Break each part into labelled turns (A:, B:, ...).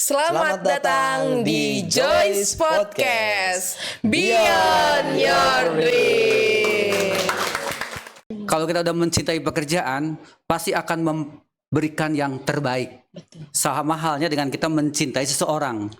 A: Selamat datang di Joyce Podcast Beyond Your Dream.
B: Kalau kita udah mencintai pekerjaan, pasti akan memberikan yang terbaik. Sama halnya dengan kita mencintai seseorang.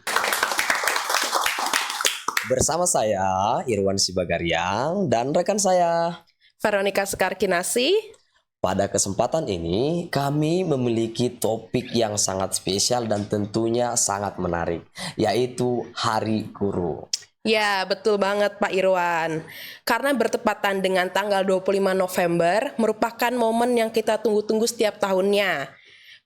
C: Bersama saya Irwan Sibagariang dan rekan saya
A: Veronica Sekarkinasi.
C: Pada kesempatan ini kami memiliki topik yang sangat spesial dan tentunya sangat menarik, yaitu Hari Guru.
A: Ya, betul banget Pak Irwan. Karena bertepatan dengan tanggal 25 November merupakan momen yang kita tunggu-tunggu setiap tahunnya.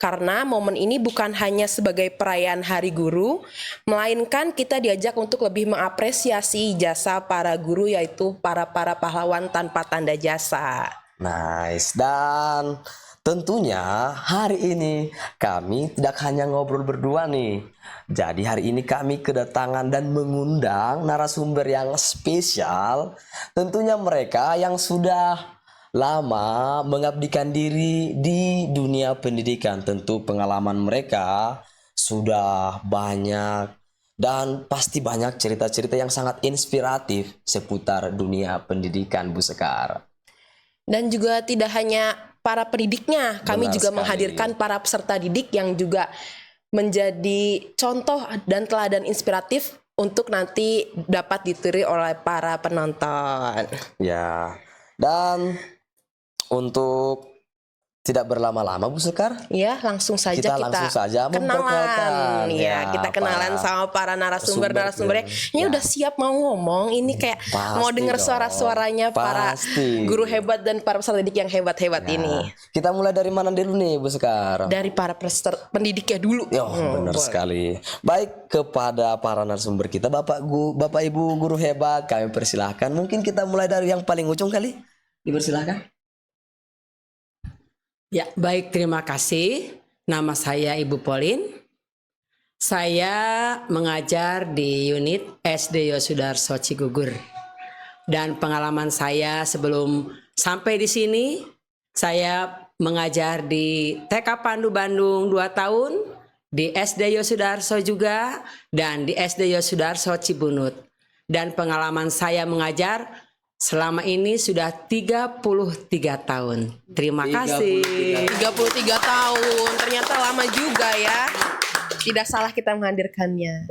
A: Karena momen ini bukan hanya sebagai perayaan Hari Guru, melainkan kita diajak untuk lebih mengapresiasi jasa para guru, yaitu para pahlawan tanpa tanda jasa.
C: Nice. Dan tentunya hari ini kami tidak hanya ngobrol berdua nih. Jadi hari ini kami kedatangan dan mengundang narasumber yang spesial. Tentunya mereka yang sudah lama mengabdikan diri di dunia pendidikan. Tentu pengalaman mereka sudah banyak dan pasti banyak cerita-cerita yang sangat inspiratif seputar dunia pendidikan, Bu Sekar.
A: Dan juga tidak hanya para pendidiknya, kami
C: Benar
A: juga
C: sekali.
A: menghadirkan para peserta didik yang juga menjadi contoh dan teladan inspiratif untuk nanti dapat ditiru oleh para penonton.
C: Ya, dan untuk tidak berlama-lama Bu Sekar,
A: Ya, langsung saja kita
C: langsung saja
A: kenalan.
C: memperkenalkan
A: Ya, kita kenalan sama para narasumbernya. Ini
C: Ya.
A: udah siap mau ngomong. Ini kayak
C: Pasti
A: mau dengar
C: dong.
A: suara-suaranya para
C: Pasti.
A: guru hebat dan para peserta didik yang hebat-hebat
C: Ya.
A: ini.
C: Kita mulai dari mana dulu nih Bu Sekar?
A: Dari para peserta pendidiknya dulu.
C: Benar
A: boleh.
C: sekali. Baik, kepada para narasumber kita, Bapak Ibu guru hebat, kami persilahkan. Mungkin kita mulai dari yang paling ujung kali. Dipersilahkan.
D: Ya, baik, terima kasih. Nama saya Ibu Polin. Saya mengajar di unit SD Yosudarso Cigugur. Dan pengalaman saya sebelum sampai di sini, saya mengajar di TK Pandu Bandung 2 tahun, di SD Yosudarso juga, dan di SD Yosudarso Cibunut. Dan pengalaman saya mengajar selama ini sudah 33 tahun. Terima kasih.
A: 33 tahun. Ternyata lama juga ya. Tidak salah kita menghadirkannya.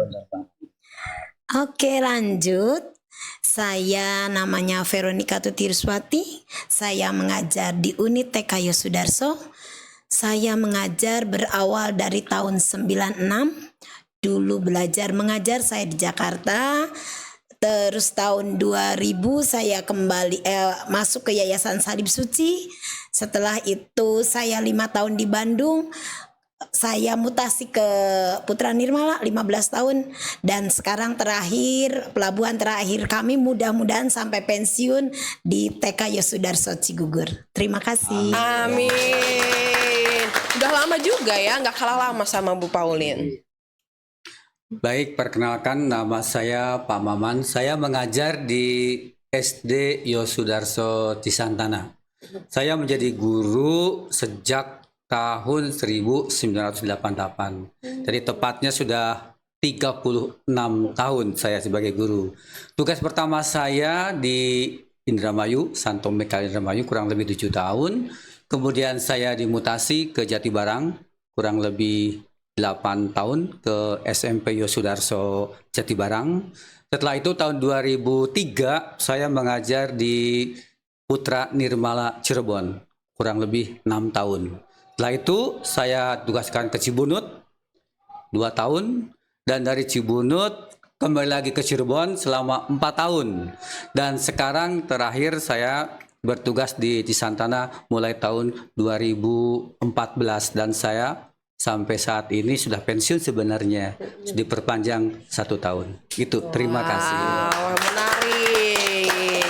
E: Oke, lanjut. Saya namanya Veronica Tutirswati. Saya mengajar di unit TK Yosudarso. Saya mengajar berawal dari tahun 96. Dulu belajar mengajar saya di Jakarta. Terus tahun 2000 saya kembali masuk ke Yayasan Salib Suci. Setelah itu saya 5 tahun di Bandung. Saya mutasi ke Putra Nirmala 15 tahun. Dan sekarang pelabuhan terakhir kami mudah-mudahan sampai pensiun di TK Yosudarso Cigugur. Terima kasih.
A: Amin. Udah lama juga ya, nggak kalah lama sama Bu Paulin.
B: Baik, perkenalkan nama saya Pak Maman. Saya mengajar di SD Yosudarso Cisantana. Saya menjadi guru sejak tahun 1998. Jadi tepatnya sudah 36 tahun saya sebagai guru. Tugas pertama saya di Indramayu, Santo Mekal Indramayu kurang lebih 7 tahun. Kemudian saya dimutasi ke Jatibarang kurang lebih 8 tahun ke SMP Yosudarso Jatibarang. Setelah itu tahun 2003 saya mengajar di Putra Nirmala Cirebon kurang lebih 6 tahun. Setelah itu saya tugaskan ke Cibunut 2 tahun dan dari Cibunut kembali lagi ke Cirebon selama 4 tahun. Dan sekarang terakhir saya bertugas di Cisantana mulai tahun 2014 dan saya sampai saat ini sudah pensiun sebenarnya, diperpanjang 1 tahun. Itu, terima kasih.
A: Wow, menarik.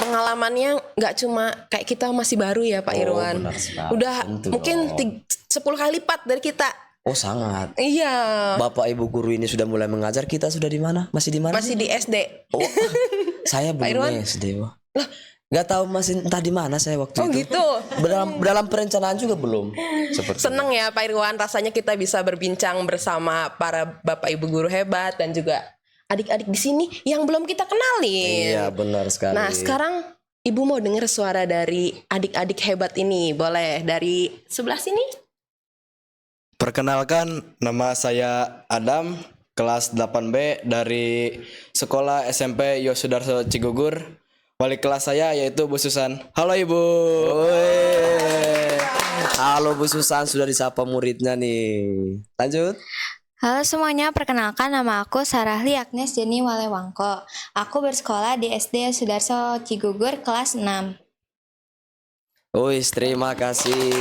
A: Pengalamannya nggak cuma kayak kita masih baru ya Pak Irwan.
C: Benar sekali.
A: Udah
C: Tentu
A: mungkin
C: dong.
A: 10 kali lipat dari kita.
C: Oh, sangat.
A: Iya.
C: Bapak Ibu guru ini sudah mulai mengajar, kita sudah di mana? Masih di mana?
A: Masih di SD.
C: Oh, saya
A: Pak Irwan?
C: belum SD. Wah.
A: Lah,
C: Nggak tahu masih entah di mana saya waktu
A: Oh
C: itu.
A: gitu.
C: Dalam perencanaan juga belum. Seperti
A: Seneng ya Pak Irwan, rasanya kita bisa berbincang bersama para Bapak Ibu guru hebat dan juga adik-adik di sini yang belum kita kenalin.
C: Iya, benar sekali.
A: Nah, sekarang Ibu mau dengar suara dari adik-adik hebat ini. Boleh dari sebelah sini?
F: Perkenalkan, nama saya Adam, kelas 8B dari Sekolah SMP Yosudarso Cigugur. Wali kelas saya yaitu Bu Susan. Halo Ibu.
C: Woi. Halo Bu Susan, sudah disapa muridnya nih. Lanjut.
G: Halo semuanya, perkenalkan nama aku Sarahli Agnes Jenny Walewangko. Aku bersekolah di SD Sudarso Cigugur kelas 6.
C: Woi, terima kasih.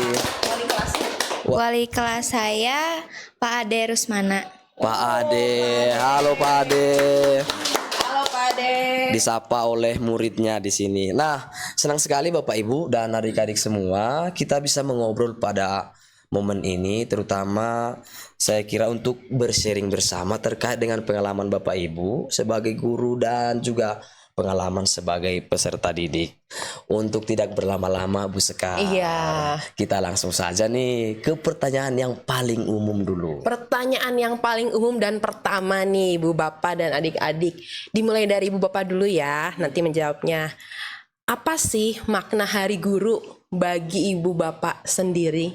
G: Wali kelas saya Pak Ade Rusmana.
C: Pak Ade. Halo Pak Ade.
A: Halo Pak Ade.
C: Disapa oleh muridnya di sini. Nah, senang sekali Bapak Ibu dan adik-adik semua kita bisa mengobrol pada momen ini, terutama saya kira untuk bersharing bersama terkait dengan pengalaman Bapak Ibu sebagai guru dan juga pengalaman sebagai peserta didik. Untuk tidak berlama-lama Bu Sekar,
A: Iya.
C: kita langsung saja nih ke pertanyaan yang paling umum dulu.
A: Pertanyaan yang paling umum dan pertama nih Ibu Bapak dan adik-adik. Dimulai dari Ibu Bapak dulu ya, nanti menjawabnya. Apa sih makna Hari Guru bagi Ibu Bapak sendiri?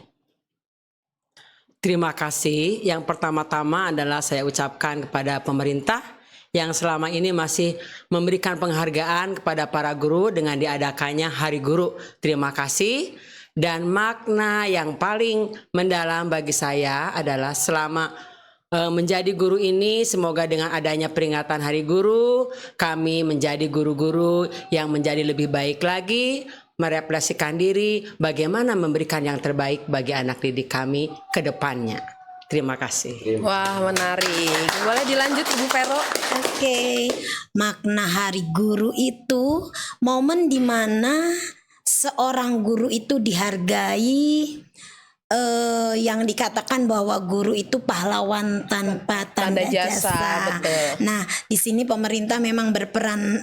D: Terima kasih. Yang pertama-tama adalah saya ucapkan kepada pemerintah yang selama ini masih memberikan penghargaan kepada para guru dengan diadakannya Hari Guru. Terima kasih. Dan makna yang paling mendalam bagi saya adalah selama menjadi guru ini, semoga dengan adanya peringatan Hari Guru, kami menjadi guru-guru yang menjadi lebih baik lagi, merefleksikan diri, bagaimana memberikan yang terbaik bagi anak didik kami ke depannya. Terima kasih.
A: Wah, menarik. Boleh dilanjut Ibu Vero?
E: Oke, makna Hari Guru itu momen di mana seorang guru itu dihargai, yang dikatakan bahwa guru itu pahlawan tanpa tanda jasa.
A: Betul.
E: Nah, di sini pemerintah memang berperan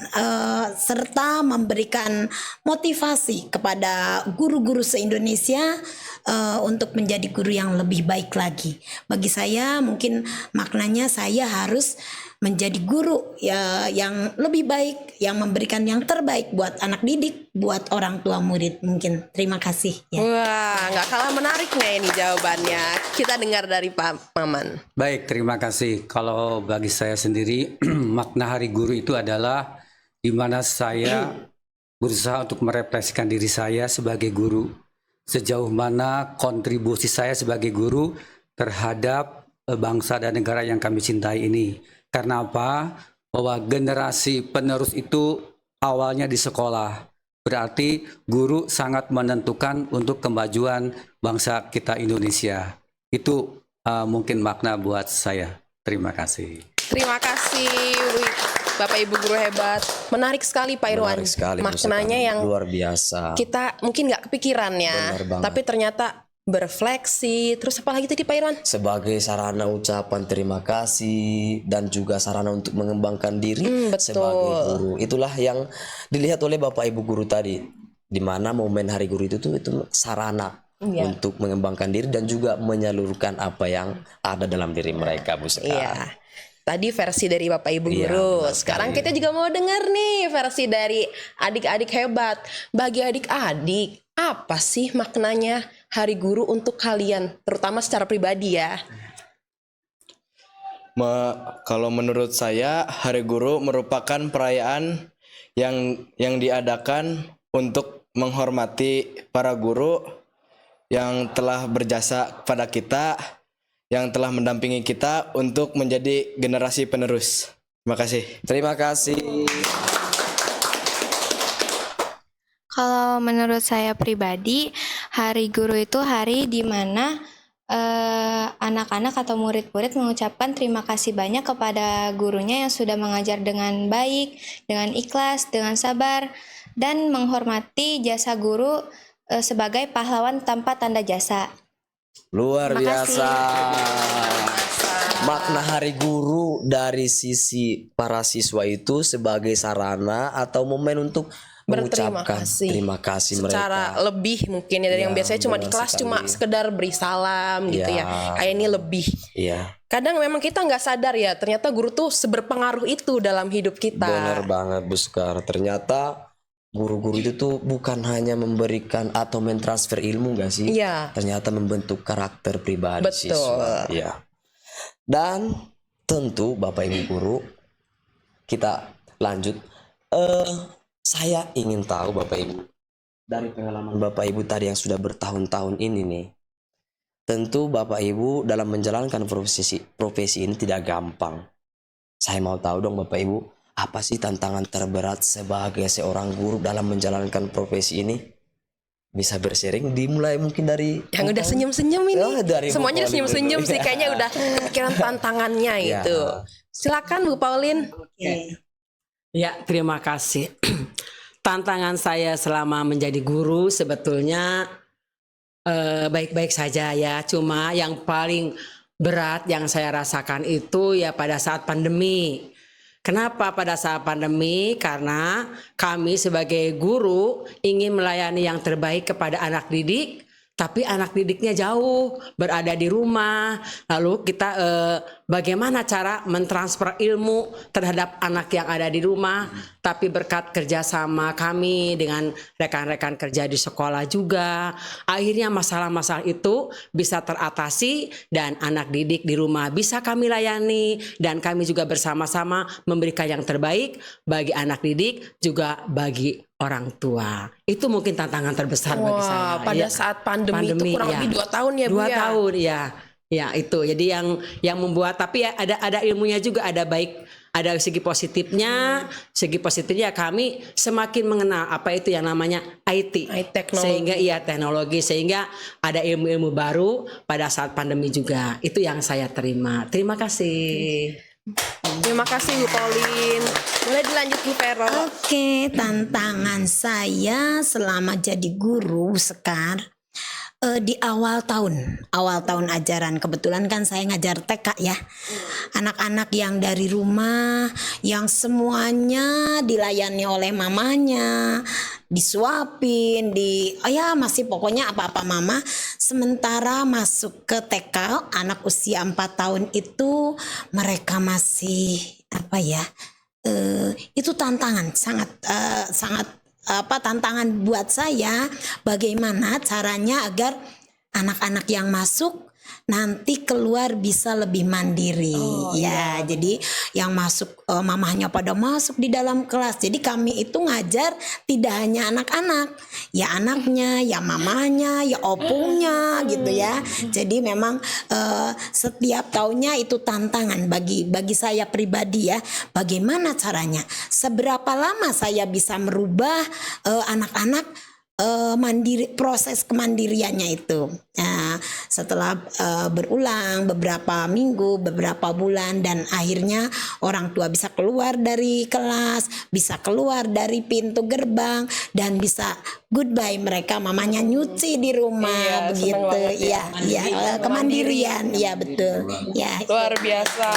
E: serta memberikan motivasi kepada guru-guru se-Indonesia untuk menjadi guru yang lebih baik lagi. Bagi saya mungkin maknanya saya harus menjadi guru ya yang lebih baik, yang memberikan yang terbaik buat anak didik, buat orang tua murid mungkin. Terima kasih ya.
A: Wah, nggak kalah menariknya ini jawabannya. Kita dengar dari Pak Maman.
B: Baik, terima kasih. Kalau bagi saya sendiri, makna Hari Guru itu adalah di mana saya berusaha untuk merefleksikan diri saya sebagai guru. Sejauh mana kontribusi saya sebagai guru terhadap bangsa dan negara yang kami cintai ini. Karena apa? Bahwa generasi penerus itu awalnya di sekolah. Berarti guru sangat menentukan untuk kemajuan bangsa kita Indonesia. Itu mungkin makna buat saya. Terima kasih.
A: Terima kasih Bapak Ibu guru hebat. Menarik sekali Pak Irwan.
C: Menarik sekali, Bu
A: Maknanya
C: Sekar.
A: yang
C: luar biasa.
A: kita mungkin nggak kepikiran ya.
C: Benar banget.
A: Tapi ternyata berefleksi. Terus apa lagi tadi Pak Irwan?
C: Sebagai sarana ucapan terima kasih dan juga sarana untuk mengembangkan diri
A: Betul.
C: sebagai guru. Itulah yang dilihat oleh Bapak Ibu guru tadi, di mana momen Hari Guru itu sarana
A: Iya.
C: untuk mengembangkan diri dan juga menyalurkan apa yang ada dalam diri mereka, Bu Sekar.
A: Iya. Tadi versi dari Bapak Ibu
C: Iya,
A: guru.
C: benar
A: Sekarang
C: sekali.
A: kita juga mau dengar nih versi dari adik-adik hebat. Bagi adik-adik, apa sih maknanya Hari Guru untuk kalian, terutama secara pribadi ya?
F: Kalau menurut saya, Hari Guru merupakan perayaan yang diadakan untuk menghormati para guru yang telah berjasa kepada kita, yang telah mendampingi kita untuk menjadi generasi penerus. Terima kasih.
C: Terima kasih.
G: Kalau menurut saya pribadi, Hari Guru itu hari di mana anak-anak atau murid-murid mengucapkan terima kasih banyak kepada gurunya yang sudah mengajar dengan baik, dengan ikhlas, dengan sabar, dan menghormati jasa guru sebagai pahlawan tanpa tanda jasa.
C: Luar
G: Terima kasih.
C: biasa. Makna Hari Guru dari sisi para siswa itu sebagai sarana atau momen untuk
A: Berterima
C: mengucapkan
A: kasih.
C: terima kasih
A: Secara
C: mereka.
A: lebih mungkin ya dari yang
C: Ya,
A: biasanya cuma di
C: benar
A: kelas
C: sekali.
A: cuma sekedar beri salam gitu
C: Ya.
A: ya. Kayak ini lebih.
C: Iya,
A: Kadang memang kita nggak sadar ya, ternyata guru tuh seberpengaruh itu dalam hidup kita.
C: benar banget Bu Sekar. Ternyata guru-guru itu tuh bukan hanya memberikan atau mentransfer ilmu gak sih?
A: Iya.
C: Ternyata membentuk karakter pribadi
A: Betul.
C: siswa. Iya. Dan tentu Bapak Ibu guru, kita lanjut. Saya ingin tahu Bapak Ibu, dari pengalaman Bapak Ibu tadi yang sudah bertahun-tahun ini nih, tentu Bapak Ibu dalam menjalankan profesi ini tidak gampang. Saya mau tahu dong Bapak Ibu, apa sih tantangan terberat sebagai seorang guru dalam menjalankan profesi ini? Bisa bersharing, dimulai mungkin dari
A: Yang udah senyum-senyum ini.
C: Oh, dari Bu
A: Semuanya udah
C: Pauline
A: senyum-senyum
C: dulu.
A: sih, kayaknya udah kepikiran tantangannya
C: Ya.
A: itu. Silakan Bu Pauline.
E: Oke.
D: Ya, terima kasih. Tantangan saya selama menjadi guru sebetulnya baik-baik saja ya. Cuma yang paling berat yang saya rasakan itu ya pada saat pandemi. Kenapa pada saat pandemi? Karena kami sebagai guru ingin melayani yang terbaik kepada anak didik, tapi anak didiknya jauh, berada di rumah. Lalu kita bagaimana cara mentransfer ilmu terhadap anak yang ada di rumah, tapi berkat kerjasama kami dengan rekan-rekan kerja di sekolah juga, akhirnya masalah-masalah itu bisa teratasi dan anak didik di rumah bisa kami layani, dan kami juga bersama-sama memberikan yang terbaik bagi anak didik juga bagi orang tua. Itu mungkin tantangan terbesar bagi saya.
A: Wah, pada
D: Ya.
A: saat pandemi itu kurang
D: ya.
A: lebih 2 tahun ya Bu
D: 2
A: ya.
D: tahun ya. Ya itu. Jadi yang membuat, tapi ya ada ilmunya juga, ada baik, ada segi positifnya. Segi positifnya kami semakin mengenal apa itu yang namanya IT.
A: Teknologi.
D: Sehingga teknologi, sehingga ada ilmu-ilmu baru pada saat pandemi juga. Itu yang saya terima. Terima kasih.
A: Terima kasih Bu Pauline. Boleh dilanjut Bu Vero.
E: Oke, tantangan saya selama jadi guru Sekar, di awal tahun ajaran, kebetulan kan saya ngajar TK ya, anak-anak yang dari rumah, yang semuanya dilayani oleh mamanya, disuapin, masih pokoknya apa-apa mama. Sementara masuk ke TK, anak usia 4 tahun itu mereka masih itu tantangan sangat tantangan buat saya, bagaimana caranya agar anak-anak yang masuk nanti keluar bisa lebih mandiri jadi yang masuk mamahnya pada masuk di dalam kelas, jadi kami itu ngajar tidak hanya anak-anak, ya anaknya, ya mamanya, ya opungnya gitu ya. Jadi memang setiap tahunnya itu tantangan bagi saya pribadi ya, bagaimana caranya, seberapa lama saya bisa merubah anak-anak mandiri, proses kemandiriannya itu. Nah, setelah berulang beberapa minggu, beberapa bulan, dan akhirnya orang tua bisa keluar dari kelas, bisa keluar dari pintu gerbang, dan bisa goodbye mereka, mamanya nyuci di rumah,
A: Iya, seneng
E: begitu
A: banget ya.
E: ya, kemandirian, ya betul ya.
A: Luar biasa.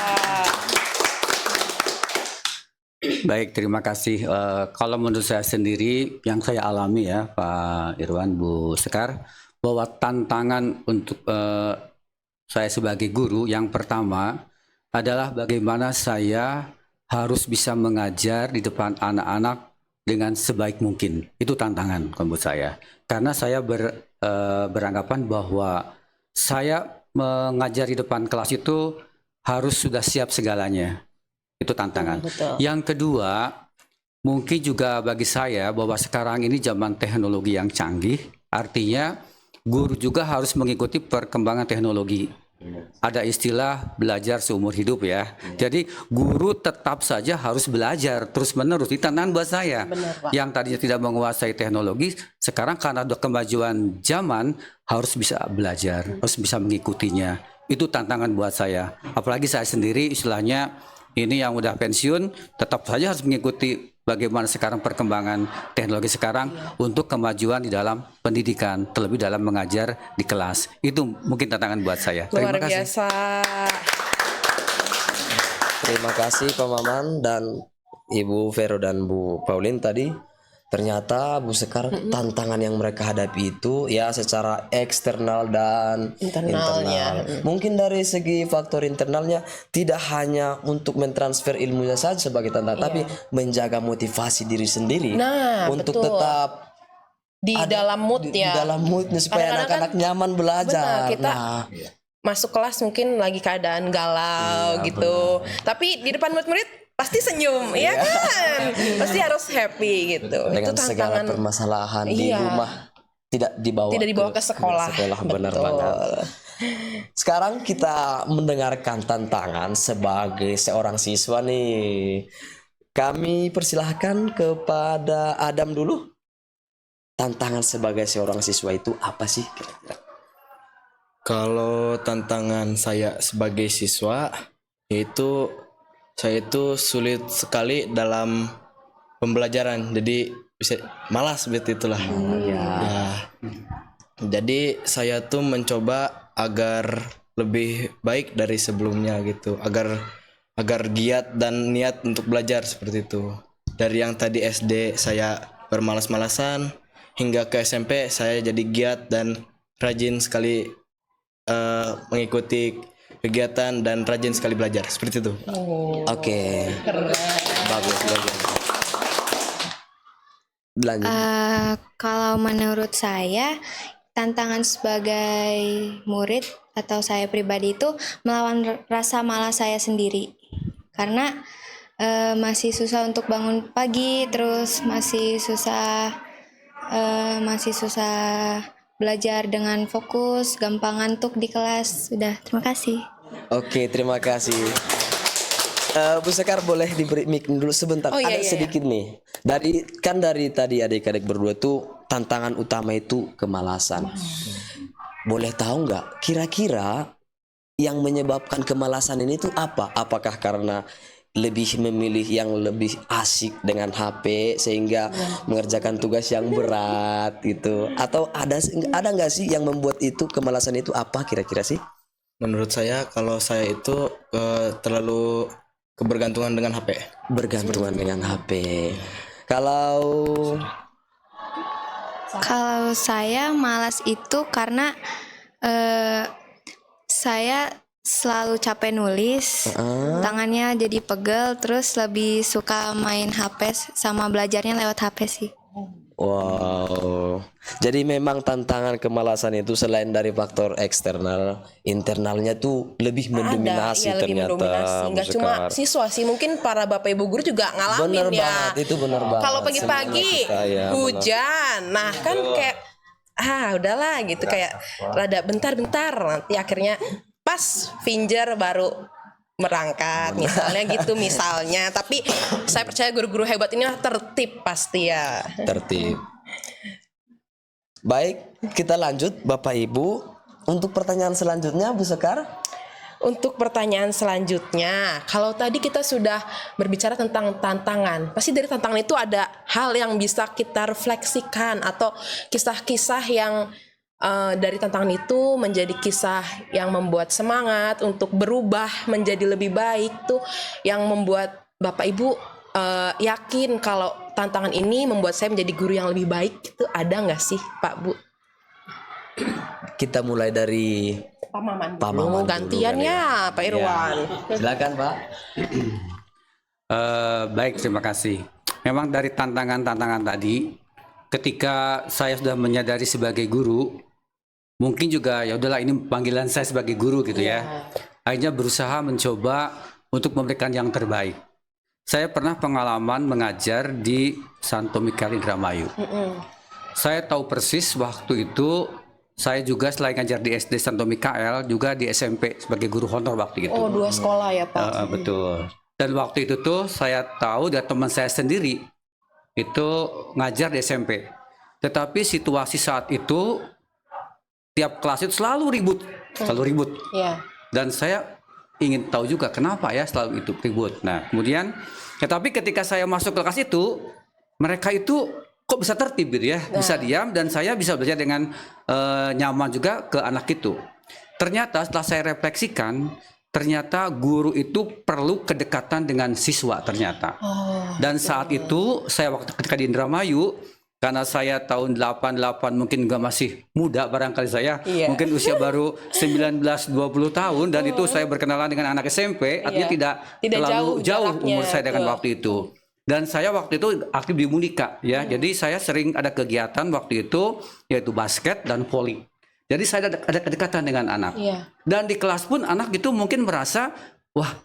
B: Baik, terima kasih. Kalau menurut saya sendiri, yang saya alami ya Pak Irwan, Bu Sekar, bahwa tantangan untuk saya sebagai guru yang pertama adalah bagaimana saya harus bisa mengajar di depan anak-anak dengan sebaik mungkin. Itu tantangan menurut saya. Karena saya beranggapan bahwa saya mengajar di depan kelas itu harus sudah siap segalanya. Itu tantangan.
A: Betul.
B: Yang kedua, mungkin juga bagi saya bahwa sekarang ini zaman teknologi yang canggih, artinya guru juga harus mengikuti perkembangan teknologi. Ada istilah belajar seumur hidup ya. Jadi guru tetap saja harus belajar terus-menerus. Itu tantangan buat saya.
A: Benar, Pak.
B: Yang tadinya tidak menguasai teknologi, sekarang karena ada kemajuan zaman harus bisa belajar, harus bisa mengikutinya. Itu tantangan buat saya. Apalagi saya sendiri istilahnya ini yang udah pensiun, tetap saja harus mengikuti bagaimana sekarang perkembangan teknologi sekarang untuk kemajuan di dalam pendidikan, terlebih dalam mengajar di kelas. Itu mungkin tantangan buat saya.
A: Luar
B: Terima kasih.
A: biasa.
C: Terima kasih Pak Maman dan Ibu Vero dan Bu Pauline tadi. Ternyata Bu Sekar tantangan yang mereka hadapi itu ya secara eksternal dan
A: Internalnya.
C: internal. Mungkin dari segi faktor internalnya tidak hanya untuk mentransfer ilmunya saja sebagai tantangan, tapi menjaga motivasi diri sendiri
A: Nah,
C: untuk
A: betul.
C: tetap
A: Di dalam mood
C: di
A: ya.
C: dalam moodnya supaya
A: Kadang-kadang
C: anak-anak nyaman belajar.
A: Benar, kita
C: Nah,
A: masuk kelas mungkin lagi keadaan galau gitu. Tapi di depan murid-murid pasti senyum, ya kan? Pasti harus happy gitu.
C: dengan
A: Itu
C: segala
A: tantangan
C: permasalahan di
A: Iya.
C: rumah tidak dibawa
A: ke sekolah.
C: benar
A: Betul.
C: banget. Sekarang kita mendengarkan tantangan sebagai seorang siswa nih. Kami persilahkan kepada Adam dulu. Tantangan sebagai seorang siswa itu apa sih kira-kira?
F: Kalau tantangan saya sebagai siswa yaitu saya itu sulit sekali dalam pembelajaran, jadi bisa malas seperti itulah. Ya. Jadi saya tuh mencoba agar lebih baik dari sebelumnya gitu, agar giat dan niat untuk belajar seperti itu. Dari yang tadi SD saya bermalas-malasan hingga ke SMP saya jadi giat dan rajin sekali mengikuti kegiatan dan rajin sekali belajar seperti itu.
C: Oke. Bagus. Lanjut.
G: Kalau menurut saya, tantangan sebagai murid atau saya pribadi itu melawan rasa malas saya sendiri. Karena masih susah untuk bangun pagi, terus masih susah belajar dengan fokus, gampang ngantuk di kelas. Sudah, terima kasih.
C: Oke, terima kasih. Bu Sekar boleh diberi mic dulu sebentar.
A: Oh, iya,
C: Ada
A: iya,
C: sedikit nih. Dari tadi adik-adik berdua tuh tantangan utama itu kemalasan. Boleh tahu nggak kira-kira yang menyebabkan kemalasan ini tuh apa? Apakah karena lebih memilih yang lebih asik dengan HP sehingga mengerjakan tugas yang berat gitu? Atau ada nggak sih yang membuat itu kemalasan itu apa kira-kira sih?
F: Menurut saya kalau saya itu terlalu kebergantungan dengan HP.
C: Bergantungan dengan HP. Kalau
G: Saya malas itu karena saya selalu capek nulis, tangannya jadi pegel, terus lebih suka main HP sama belajarnya lewat HP sih.
C: wow. Jadi memang tantangan kemalasan itu selain dari faktor eksternal, internalnya tuh lebih mendominasi
A: ya, lebih
C: ternyata.
A: mendominasi. Nggak
C: Bu
A: cuma
C: Sekar.
A: siswa sih, mungkin para bapak ibu guru juga ngalamin
C: Bener
A: ya.
C: banget, itu bener banget.
A: Kalau pagi-pagi
C: Semuanya kita, ya,
A: hujan, nah kan kayak udahlah gitu, kayak rada bentar-bentar, nanti akhirnya pas Finger baru merangkat misalnya gitu misalnya. Tapi saya percaya guru-guru hebat ini tertib pasti ya.
C: Tertib. Baik, kita lanjut Bapak Ibu. Untuk pertanyaan selanjutnya Bu Sekar.
A: Untuk pertanyaan selanjutnya, kalau tadi kita sudah berbicara tentang tantangan, pasti dari tantangan itu ada hal yang bisa kita refleksikan atau kisah-kisah yang dari tantangan itu menjadi kisah yang membuat semangat untuk berubah menjadi lebih baik tuh, yang membuat Bapak Ibu yakin kalau tantangan ini membuat saya menjadi guru yang lebih baik. Itu ada nggak sih Pak Bu?
C: Kita mulai dari
A: Pak Maman
C: Pak
A: dulu,
C: Maman dulu
A: gantiannya Pak Irwan.
C: silakan Pak.
B: Baik, terima kasih. Memang dari tantangan-tantangan tadi, ketika saya sudah menyadari sebagai guru, mungkin juga ya udahlah ini panggilan saya sebagai guru gitu ya. Akhirnya berusaha mencoba untuk memberikan yang terbaik. Saya pernah pengalaman mengajar di Santo Mikael Indramayu. Saya tahu persis waktu itu saya juga selain ngajar di SD Santo Mikael, juga di SMP sebagai guru honor waktu itu.
A: Oh, 2 sekolah ya Pak.
B: Betul. Dan waktu itu tuh saya tahu dari teman saya sendiri itu ngajar di SMP. Tetapi situasi saat itu tiap kelas itu selalu ribut.
A: Iya.
B: Dan saya ingin tahu juga kenapa ya selalu itu ribut. Nah, kemudian tapi ketika saya masuk ke kelas itu, mereka itu kok bisa tertib gitu ya, bisa diam, dan saya bisa belajar dengan nyaman juga ke anak itu. Ternyata setelah saya refleksikan, ternyata guru itu perlu kedekatan dengan siswa ternyata. Dan saat itu saya waktu ketika di Indramayu, karena saya tahun 88 mungkin juga masih muda barangkali saya, mungkin usia baru 19-20 tahun, dan itu saya berkenalan dengan anak SMP, artinya tidak terlalu jauh umur saya dengan waktu itu. Dan saya waktu itu aktif di Munika ya. Jadi saya sering ada kegiatan waktu itu yaitu basket dan voli. Jadi saya ada kedekatan dengan anak. Dan di kelas pun anak itu mungkin merasa wah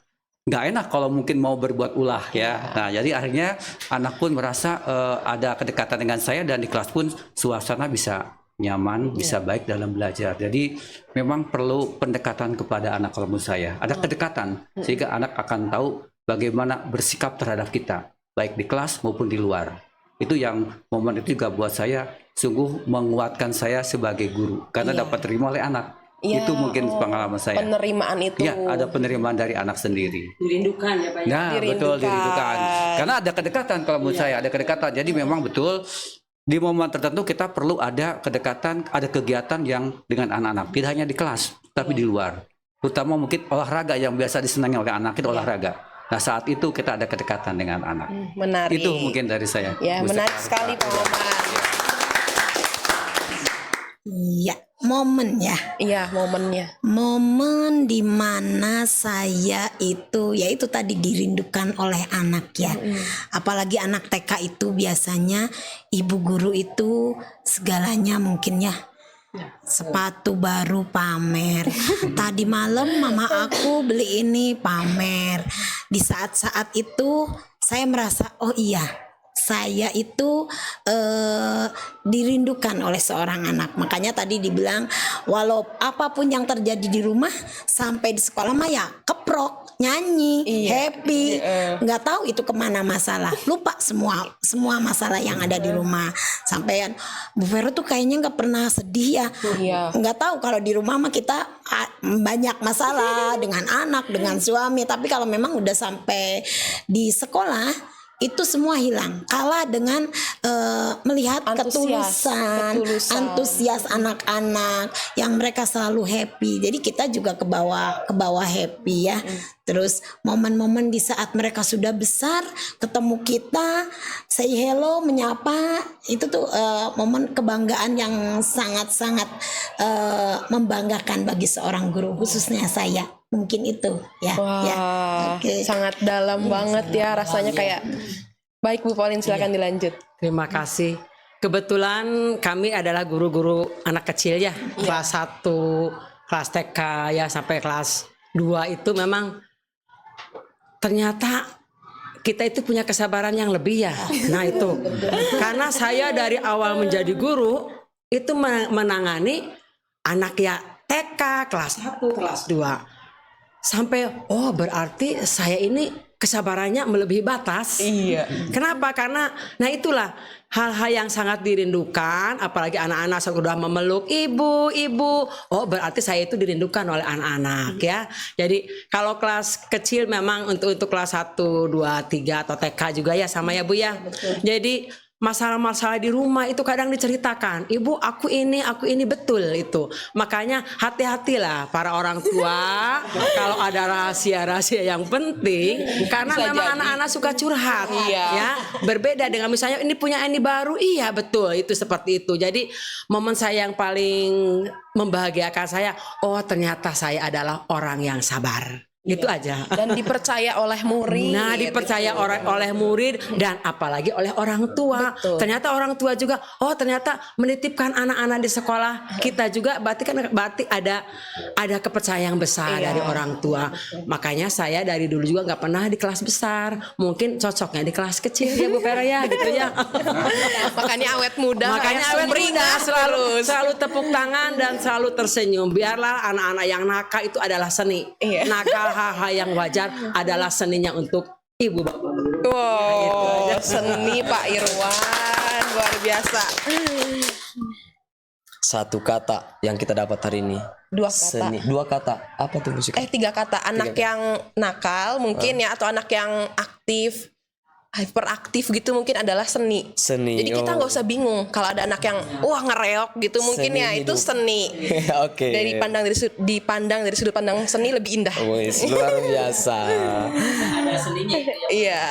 B: nggak enak kalau mungkin mau berbuat ulah ya. Nah jadi akhirnya anak pun merasa ada kedekatan dengan saya, dan di kelas pun suasana bisa nyaman, bisa baik dalam belajar. Jadi memang perlu pendekatan kepada anak kalau menurut saya. Ada kedekatan sehingga anak akan tahu bagaimana bersikap terhadap kita, baik di kelas maupun di luar. Itu yang momen itu juga buat saya sungguh menguatkan saya sebagai guru karena dapat terima oleh anak. Itu mungkin pengalaman saya.
A: Penerimaan itu.
B: Ya, ada penerimaan dari anak sendiri.
D: Dirindukan ya Pak ya.
B: Nah, betul dirindukan. Karena ada kedekatan kalau menurut saya, ada kedekatan. Jadi memang betul di momen tertentu kita perlu ada kedekatan, ada kegiatan yang dengan anak-anak, tidak hanya di kelas, tapi di luar. Terutama mungkin olahraga yang biasa disenangi oleh anak itu olahraga. Nah saat itu kita ada kedekatan dengan anak.
A: Menarik.
B: Itu mungkin dari saya.
A: Ya, menarik sekali Pak Maman.
E: Iya, momen ya.
A: Iya, momennya.
E: Momen di mana saya itu, ya itu tadi dirindukan oleh anak ya. Apalagi anak TK itu biasanya ibu guru itu segalanya mungkin ya. Sepatu baru pamer. Tadi malam mama aku beli ini pamer. Di saat-saat itu saya merasa oh iya, saya itu dirindukan oleh seorang anak. Makanya tadi dibilang walau apapun yang terjadi di rumah, sampai di sekolah mah ya keprok, nyanyi, happy, nggak tahu itu kemana masalah, lupa semua masalah yang ada di rumah. Sampean Bu Vero tuh kayaknya nggak pernah sedih ya. Nggak tahu kalau di rumah mah kita banyak masalah dengan anak, dengan suami. Tapi kalau memang udah sampai di sekolah itu semua hilang, kalah dengan melihat ketulusan, antusias anak-anak yang mereka selalu happy. Jadi kita juga ke bawah happy ya. Terus momen-momen di saat mereka sudah besar, ketemu kita, say hello, menyapa, itu tuh momen kebanggaan yang sangat-sangat membanggakan bagi seorang guru, khususnya saya. Mungkin itu ya.
A: Wah,
E: ya. Okay.
A: sangat dalam banget ya rasanya kayak. Baik Bu Pauline, silakan dilanjut.
D: Terima kasih. Kebetulan kami adalah guru-guru anak kecil ya. Kelas 1, kelas TK ya sampai kelas 2 itu memang ternyata kita itu punya kesabaran yang lebih ya. Nah itu. Karena saya dari awal menjadi guru itu menangani anak ya TK kelas 1, kelas 2. Sampai oh berarti saya ini kesabarannya melebihi batas. Kenapa? Karena nah itulah hal-hal yang sangat dirindukan, apalagi anak-anak sudah memeluk ibu. Oh berarti saya itu dirindukan oleh anak-anak ya. Jadi kalau kelas kecil memang untuk kelas 1, 2, 3 atau TK juga ya sama ya Bu ya. Jadi masalah-masalah di rumah itu kadang diceritakan, ibu aku ini betul itu. Makanya hati-hatilah para orang tua kalau ada rahasia-rahasia yang penting, karena memang anak-anak suka curhat ya. Berbeda dengan misalnya ini punya ini baru, iya betul itu seperti itu. Jadi momen saya yang paling membahagiakan saya, oh ternyata saya adalah orang yang sabar. Itu aja.
A: Dan dipercaya oleh murid.
D: Nah, dipercaya oleh murid dan apalagi oleh orang tua.
A: Betul.
D: Ternyata orang tua juga, oh ternyata menitipkan anak-anak di sekolah kita juga berarti ada kepercayaan yang besar dari orang tua. Makanya saya dari dulu juga nggak pernah di kelas besar. Mungkin cocoknya di kelas kecil ya Bu Vera ya gitu ya.
A: Makanya awet muda.
D: Makanya awet muda selalu tepuk tangan dan selalu tersenyum. Biarlah anak-anak yang nakal itu adalah seni. Nakal hal-hal yang wajar adalah seninya untuk ibu bapak.
A: Wow, seni Pak Irwan luar biasa.
C: Satu kata yang kita dapat hari ini.
A: 2 kata.
C: Seni. 2 kata. Apa tuh musik?
A: 3 kata. Anak yang nakal mungkin ya, atau anak yang aktif. hyperaktif gitu mungkin adalah seni.
C: Seni,
A: Jadi kita
C: oh.
A: nggak usah bingung kalau ada anak yang wah ngereok gitu mungkin
C: Seni
A: ya itu
C: hidup.
A: seni.
C: Oke.
A: Dipandang dari sudut pandang seni lebih indah.
C: Wes, luar biasa.
A: Iya.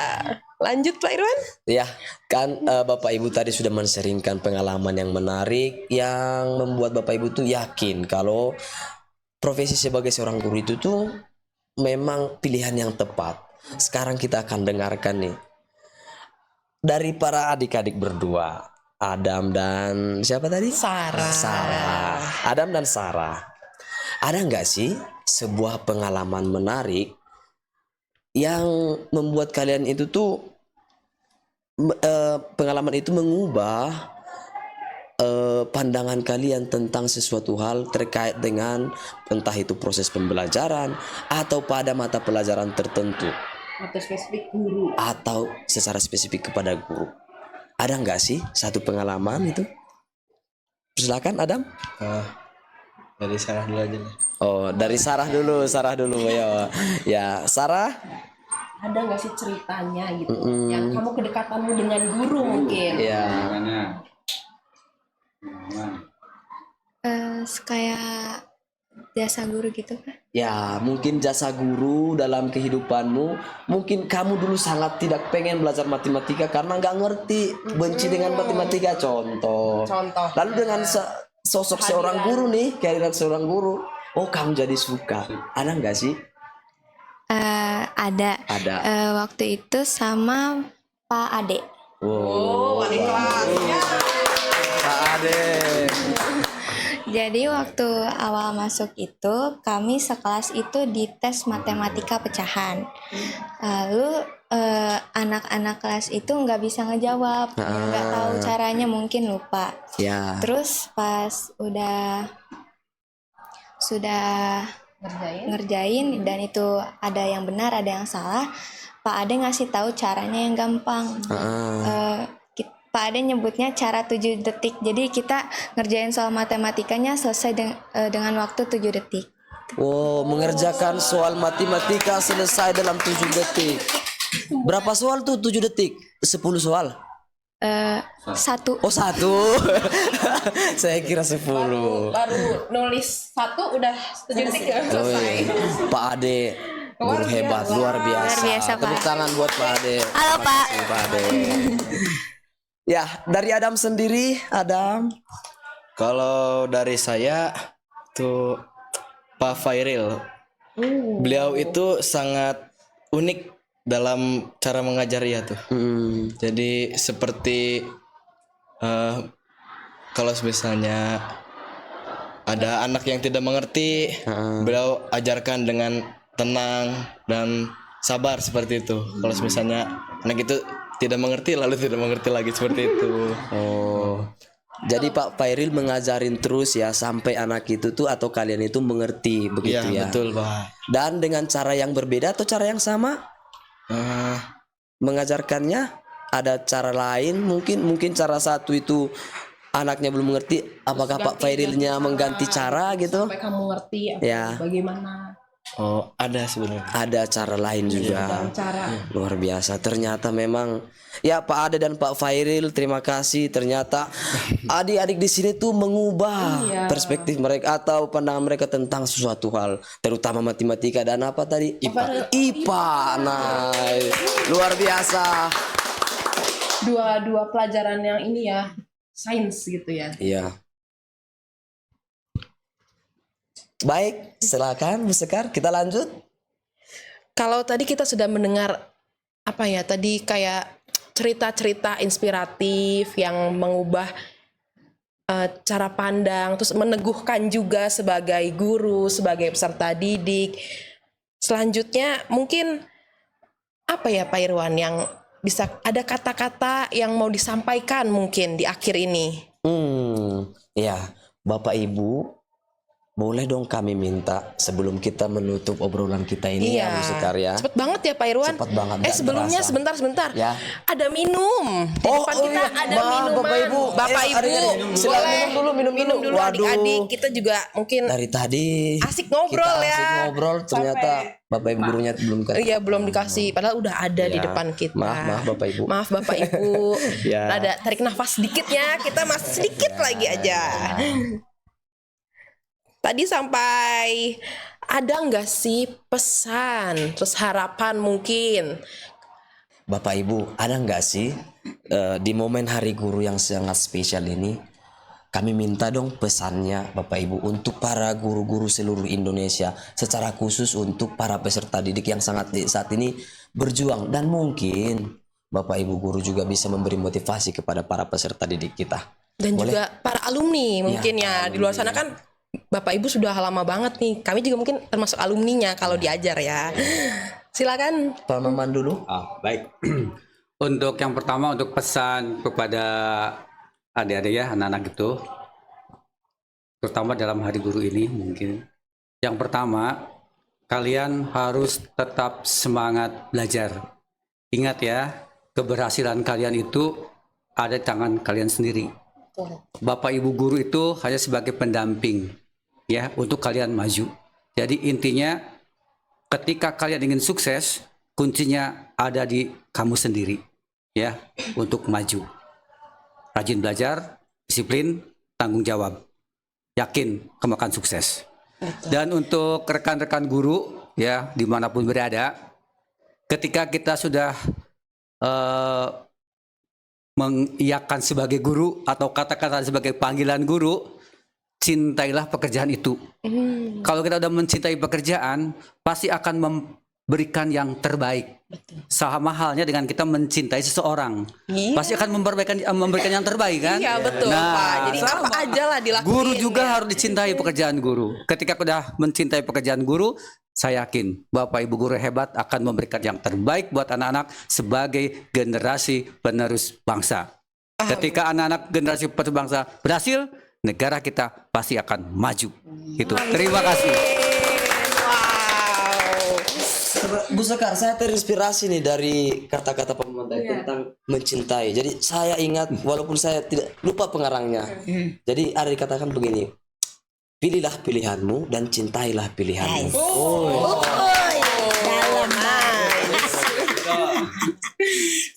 A: Lanjut Pak Irwan.
C: Ya, kan Bapak Ibu tadi sudah menseringkan pengalaman yang menarik yang membuat Bapak Ibu tuh yakin kalau profesi sebagai seorang guru itu tuh memang pilihan yang tepat. Sekarang kita akan dengarkan nih dari para adik-adik berdua, Adam dan siapa tadi?
A: Sarah.
C: Sarah. Adam dan Sarah. Ada nggak sih sebuah pengalaman menarik yang membuat kalian itu tuh pengalaman itu mengubah pandangan kalian tentang sesuatu hal terkait dengan entah itu proses pembelajaran atau pada mata pelajaran tertentu
A: Atau spesifik guru.
C: atau secara spesifik kepada guru. Ada nggak sih satu pengalaman itu? Silakan Adam.
F: Dari Sarah dulu aja lah.
C: Oh, dari Sarah dulu ya. Ya, Sarah.
A: Ada nggak sih ceritanya gitu yang kamu kedekatanmu dengan guru mungkin?
C: Ya.
G: Kayak jasa guru gitu kan?
C: Ya, mungkin jasa guru dalam kehidupanmu. Mungkin kamu dulu sangat tidak pengen belajar matematika karena nggak ngerti, benci dengan matematika. Contoh. Lalu dengan sosok seorang guru nih, kehadiran seorang guru, oh kamu jadi suka. Ada nggak sih?
G: Ada.
C: Ada.
G: Waktu itu sama Pak Ade.
C: Wow.
A: Wali kelasnya.
C: Pak Ade.
G: Jadi waktu awal masuk itu kami sekelas itu dites matematika pecahan. Lalu anak-anak kelas itu nggak bisa ngejawab, nggak tahu caranya, mungkin lupa.
C: Ya.
G: Terus pas sudah ngerjain dan itu ada yang benar ada yang salah, Pak Ade ngasih tahu caranya yang gampang. Pak Ade nyebutnya cara 7 detik. Jadi kita ngerjain soal matematikanya selesai dengan waktu 7 detik.
C: Wow, mengerjakan soal matematika selesai dalam 7 detik. Berapa soal tuh 7 detik? 10 soal?
G: 1.
C: Oh, 1. Saya kira 10.
A: Baru nulis 1 udah 7 detik
C: Oh,
A: selesai.
C: iya. Pak Ade guru hebat, luar biasa.
G: Luar biasa, Pak.
C: Tepuk tangan buat Pak Ade.
G: Halo, Pak.
C: Terima kasih, Pak Ade. Ya, dari Adam sendiri, Adam.
F: Kalau dari saya tuh Pak Fairil. Beliau itu sangat unik dalam cara mengajar ya tuh. Jadi seperti kalau misalnya ada anak yang tidak mengerti, beliau ajarkan dengan tenang dan sabar seperti itu. Kalau misalnya anak itu tidak mengerti lalu tidak mengerti lagi seperti itu.
C: Oh. Jadi Pak Fairil mengajarin terus ya sampai anak itu tuh atau kalian itu mengerti begitu
F: Iya,
C: ya.
F: betul, Pak.
C: Dan dengan cara yang berbeda atau cara yang sama? Mengajarkannya ada cara lain, mungkin cara satu itu anaknya belum mengerti, apakah Pak Fairilnya mengganti cara gitu?
A: Sampai kamu ngerti
C: Ya.
A: bagaimana
F: Oh, ada sebenarnya.
C: Ada cara lain juga.
A: cara.
C: Luar biasa. Ternyata memang ya Pak Ade dan Pak Fairil, terima kasih. Ternyata adik-adik di sini tuh mengubah perspektif mereka atau pandangan mereka tentang sesuatu hal, terutama matematika dan apa tadi? IPA. Nah, luar biasa.
A: Dua pelajaran yang ini ya, sains gitu ya.
C: Iya. Baik, silakan Bu Sekar, kita lanjut.
A: Kalau tadi kita sudah mendengar apa ya, tadi kayak cerita-cerita inspiratif yang mengubah cara pandang, terus meneguhkan juga sebagai guru, sebagai peserta didik. Selanjutnya mungkin apa ya Pak Irwan yang bisa ada kata-kata yang mau disampaikan mungkin di akhir ini?
C: Ya, Bapak Ibu boleh dong kami minta sebelum kita menutup obrolan kita ini
A: Iya.
C: ya Bu Sekar ya.
A: Cepet banget ya Pak Irwan.
C: Cepet banget, nggak
A: Sebelumnya
C: terasa.
A: sebentar.
C: Ya.
A: Ada minum. Di depan kita
C: iya.
A: ada
C: Maaf,
A: minuman.
C: Bapak Ibu.
A: Bapak
C: Ayo,
A: Ibu,
C: adik-adik, silakan
A: boleh
C: minum dulu. Waduh.
A: adik-adik. Kita juga mungkin
C: Dari tadi
A: asik ngobrol
C: kita
A: ya.
C: asik ngobrol, ternyata Bapak Ibu gurunya belum ke.
A: Iya belum dikasih, padahal udah ada di
C: Ya.
A: depan kita.
C: Maaf Bapak Ibu.
A: Maaf Bapak Ibu.
C: Ya.
A: Ada tarik nafas sedikit ya. Kita masih sedikit lagi aja. Tadi sampai ada nggak sih pesan, terus harapan mungkin?
C: Bapak Ibu, ada nggak sih di momen Hari Guru yang sangat spesial ini, kami minta dong pesannya Bapak Ibu untuk para guru-guru seluruh Indonesia, secara khusus untuk para peserta didik yang sangat saat ini berjuang, dan mungkin Bapak Ibu guru juga bisa memberi motivasi kepada para peserta didik kita.
A: Dan
C: Boleh?
A: juga para alumni mungkin ya,
C: para
A: di luar sana kan Bapak Ibu sudah lama banget nih. Kami juga mungkin termasuk alumninya kalau diajar ya. Silakan.
C: Pak Maman dulu.
B: Baik. Untuk yang pertama, untuk pesan kepada adik-adik ya, anak-anak itu, terutama dalam Hari Guru ini mungkin. Yang pertama, kalian harus tetap semangat belajar. Ingat ya, keberhasilan kalian itu ada di tangan kalian sendiri. Bapak Ibu guru itu hanya sebagai pendamping ya untuk kalian maju. Jadi intinya ketika kalian ingin sukses, kuncinya ada di kamu sendiri ya untuk maju. Rajin belajar, disiplin, tanggung jawab. Yakin kamu akan sukses. Dan untuk rekan-rekan guru ya dimanapun berada, ketika kita sudah mengiyakan sebagai guru atau kata-kata sebagai panggilan guru, cintailah pekerjaan itu. Kalau kita udah mencintai pekerjaan, pasti akan memberikan yang terbaik. Sama halnya dengan kita mencintai seseorang, pasti akan memberikan yang terbaik kan?
A: Iya betul Pak. Jadi apa aja lah dilakuin.
B: Guru juga
A: ya.
B: harus dicintai pekerjaan guru. Ketika udah mencintai pekerjaan guru, saya yakin Bapak Ibu guru hebat akan memberikan yang terbaik buat anak-anak sebagai generasi penerus bangsa. Ketika anak-anak generasi penerus bangsa berhasil, negara kita pasti akan maju. Itu. Terima kasih.
C: Bu Sekar, saya terinspirasi nih dari kata-kata Pak Maman tadi tentang mencintai. Jadi saya ingat, walaupun saya tidak lupa pengarangnya. Jadi ada dikatakan begini, pilihlah pilihanmu dan cintailah pilihanmu.
E: Dalam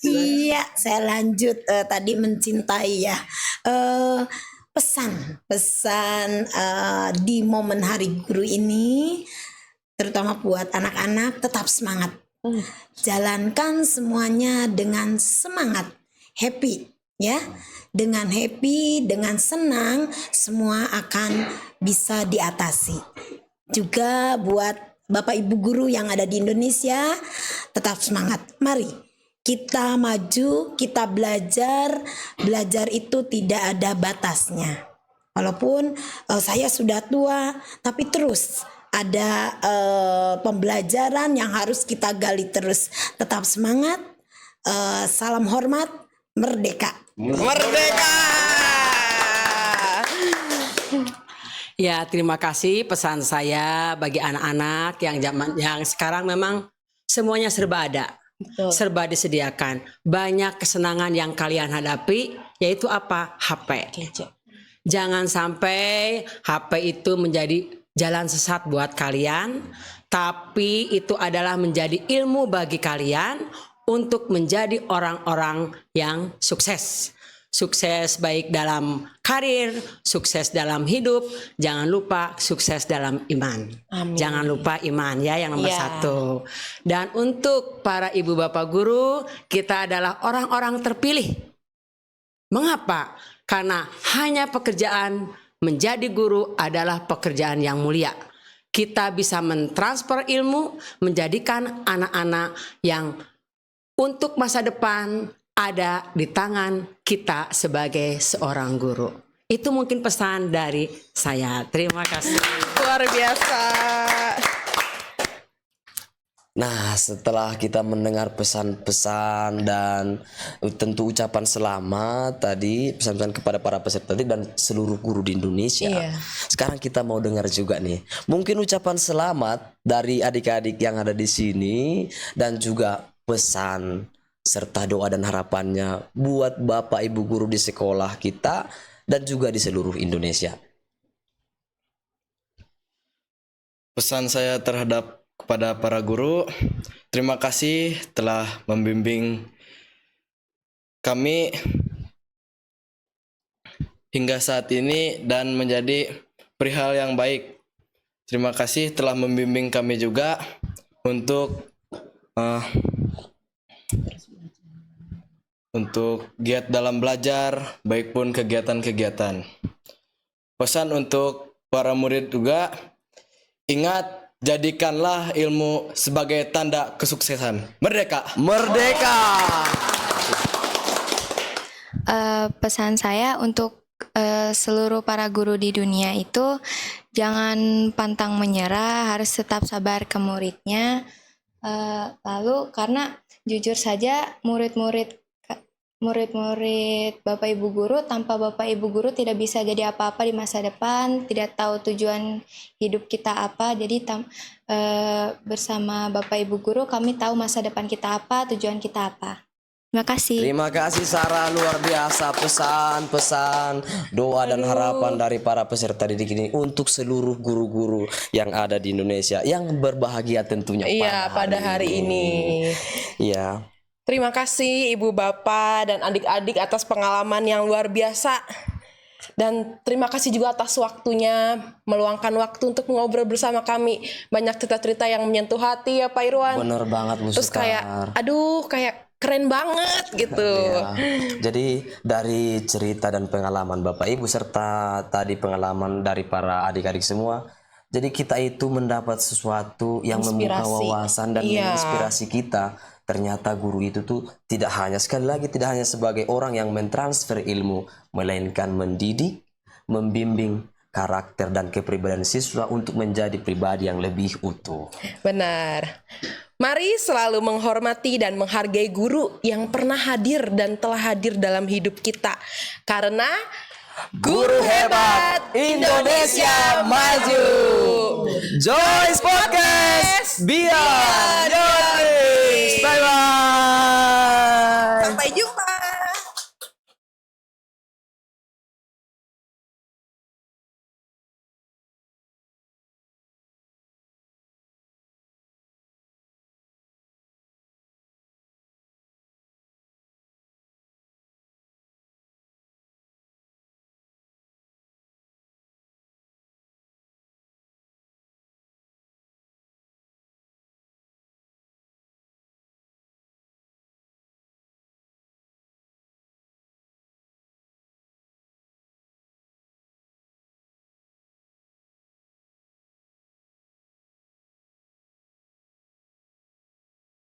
E: Iya, saya lanjut tadi mencintai ya. Pesan di momen Hari Guru ini, terutama buat anak-anak, tetap semangat. Jalankan semuanya dengan semangat, happy ya. Dengan happy, dengan senang, semua akan bisa diatasi. Juga buat Bapak Ibu guru yang ada di Indonesia, tetap semangat. Mari kita maju, kita belajar. Belajar itu tidak ada batasnya. Walaupun saya sudah tua, tapi terus ada pembelajaran yang harus kita gali terus. Tetap semangat, salam hormat, merdeka.
A: Merdeka.
D: Ya, terima kasih pesan saya bagi anak-anak yang sekarang memang semuanya serba ada. Serba disediakan. Banyak kesenangan yang kalian hadapi, yaitu apa? HP. Jangan sampai HP itu menjadi jalan sesat buat kalian, tapi itu adalah menjadi ilmu bagi kalian untuk menjadi orang-orang yang sukses. Sukses baik dalam karir, sukses dalam hidup, jangan lupa sukses dalam iman.
A: Amin.
D: Jangan lupa iman ya yang nomor
A: Ya.
D: 1. Dan untuk para ibu bapak guru, kita adalah orang-orang terpilih. Mengapa? Karena hanya pekerjaan menjadi guru adalah pekerjaan yang mulia. Kita bisa mentransfer ilmu, menjadikan anak-anak yang untuk masa depan ada di tangan kita sebagai seorang guru. Itu mungkin pesan dari saya. Terima kasih.
A: Luar biasa.
C: Nah, setelah kita mendengar pesan-pesan dan tentu ucapan selamat tadi, pesan-pesan kepada para peserta tadi dan seluruh guru di Indonesia.
A: Iya.
C: Sekarang kita mau dengar juga nih, mungkin ucapan selamat dari adik-adik yang ada di sini dan juga pesan serta doa dan harapannya buat Bapak Ibu guru di sekolah kita dan juga di seluruh Indonesia.
F: Pesan saya terhadap kepada para guru, terima kasih telah membimbing kami hingga saat ini dan menjadi perihal yang baik. Terima kasih telah membimbing kami juga untuk giat dalam belajar, baik pun kegiatan-kegiatan. Pesan untuk para murid juga, ingat, jadikanlah ilmu sebagai tanda kesuksesan. Merdeka!
C: Merdeka!
G: Pesan saya untuk seluruh para guru di dunia itu jangan pantang menyerah, harus tetap sabar ke muridnya. Lalu karena jujur saja murid-murid Bapak Ibu guru, tanpa Bapak Ibu guru tidak bisa jadi apa-apa di masa depan, tidak tahu tujuan hidup kita apa. Jadi bersama Bapak Ibu guru kami tahu masa depan kita apa, tujuan kita apa. Terima kasih.
C: Terima kasih Sarah, luar biasa pesan-pesan, doa dan harapan dari para peserta didik ini untuk seluruh guru-guru yang ada di Indonesia yang berbahagia tentunya
A: Iya, pada hari ini.
C: Iya.
A: Terima kasih Ibu Bapak dan adik-adik atas pengalaman yang luar biasa. Dan terima kasih juga atas waktunya, meluangkan waktu untuk ngobrol bersama kami. Banyak cerita-cerita yang menyentuh hati ya Pak Irwan.
C: Bener banget Bu
A: Terus
C: Sekar.
A: kayak keren banget gitu.
C: Iya. Jadi dari cerita dan pengalaman Bapak Ibu serta tadi pengalaman dari para adik-adik semua, jadi kita itu mendapat sesuatu yang membuka
A: Inspirasi.
C: wawasan dan
A: Iya.
C: menginspirasi kita. Ternyata guru itu tuh tidak hanya sebagai orang yang mentransfer ilmu, melainkan mendidik, membimbing karakter dan kepribadian siswa untuk menjadi pribadi yang lebih utuh.
A: Benar. Mari selalu menghormati dan menghargai guru yang pernah hadir dan telah hadir dalam hidup kita. Karena
C: Guru hebat Indonesia maju. Joyce Podcast Beyond Your Dreams.